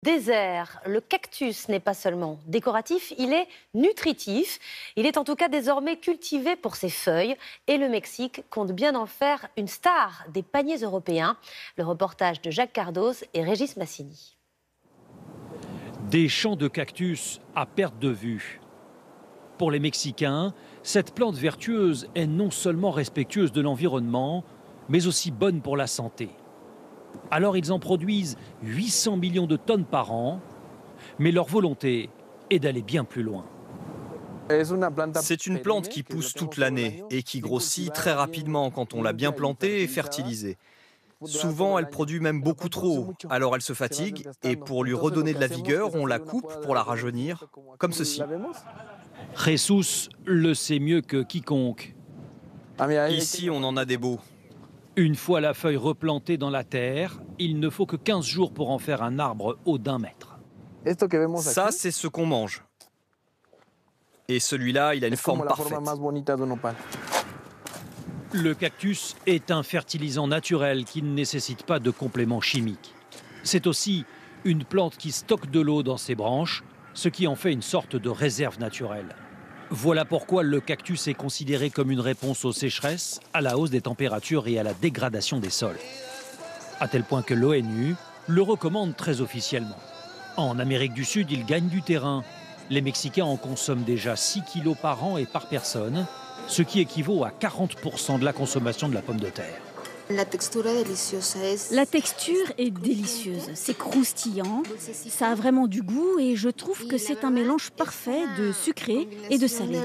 Désert, le cactus n'est pas seulement décoratif, il est nutritif. Il est en tout cas désormais cultivé pour ses feuilles et le Mexique compte bien en faire une star des paniers européens. Le reportage de Jacques Cardos et Régis Massini. Des champs de cactus à perte de vue. Pour les Mexicains, cette plante vertueuse est non seulement respectueuse de l'environnement, mais aussi bonne pour la santé. Alors ils en produisent 800 millions de tonnes par an, mais leur volonté est d'aller bien plus loin. C'est une plante qui pousse toute l'année et qui grossit très rapidement quand on l'a bien plantée et fertilisée. Souvent, elle produit même beaucoup trop, alors elle se fatigue et pour lui redonner de la vigueur, on la coupe pour la rajeunir, comme ceci. Jesus le sait mieux que quiconque. Ici, on en a des beaux. Une fois la feuille replantée dans la terre, il ne faut que 15 jours pour en faire un arbre haut d'1 mètre. Ça, c'est ce qu'on mange. Et celui-là, il a une forme parfaite. Le cactus est un fertilisant naturel qui ne nécessite pas de compléments chimiques. C'est aussi une plante qui stocke de l'eau dans ses branches, ce qui en fait une sorte de réserve naturelle. Voilà pourquoi le cactus est considéré comme une réponse aux sécheresses, à la hausse des températures et à la dégradation des sols. À tel point que l'ONU le recommande très officiellement. En Amérique du Sud, il gagne du terrain. Les Mexicains en consomment déjà 6 kilos par an et par personne, ce qui équivaut à 40% de la consommation de la pomme de terre. La texture est délicieuse, c'est croustillant, ça a vraiment du goût et je trouve que c'est un mélange parfait de sucré et de salé.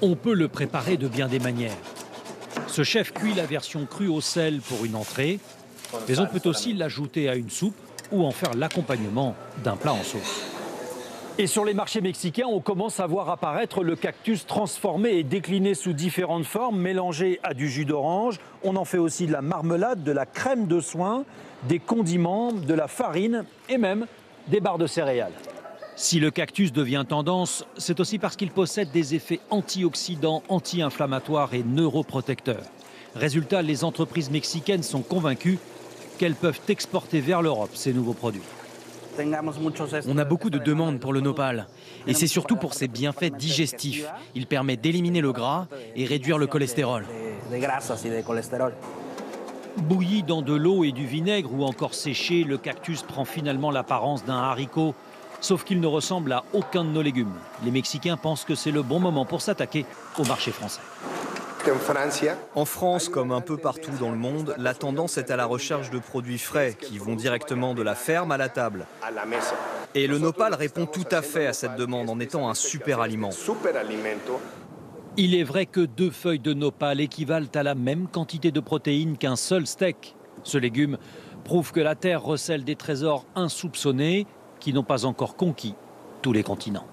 On peut le préparer de bien des manières. Ce chef cuit la version crue au sel pour une entrée, mais on peut aussi l'ajouter à une soupe ou en faire l'accompagnement d'un plat en sauce. Et sur les marchés mexicains, on commence à voir apparaître le cactus transformé et décliné sous différentes formes, mélangé à du jus d'orange. On en fait aussi de la marmelade, de la crème de soin, des condiments, de la farine et même des barres de céréales. Si le cactus devient tendance, c'est aussi parce qu'il possède des effets antioxydants, anti-inflammatoires et neuroprotecteurs. Résultat, les entreprises mexicaines sont convaincues qu'elles peuvent exporter vers l'Europe ces nouveaux produits. On a beaucoup de demandes pour le nopal et c'est surtout pour ses bienfaits digestifs. Il permet d'éliminer le gras et réduire le cholestérol. Bouilli dans de l'eau et du vinaigre ou encore séché, le cactus prend finalement l'apparence d'un haricot, sauf qu'il ne ressemble à aucun de nos légumes. Les Mexicains pensent que c'est le bon moment pour s'attaquer au marché français. En France, comme un peu partout dans le monde, la tendance est à la recherche de produits frais qui vont directement de la ferme à la table. Et le nopal répond tout à fait à cette demande en étant un super aliment. Il est vrai que 2 feuilles de nopal équivalent à la même quantité de protéines qu'un seul steak. Ce légume prouve que la terre recèle des trésors insoupçonnés qui n'ont pas encore conquis tous les continents.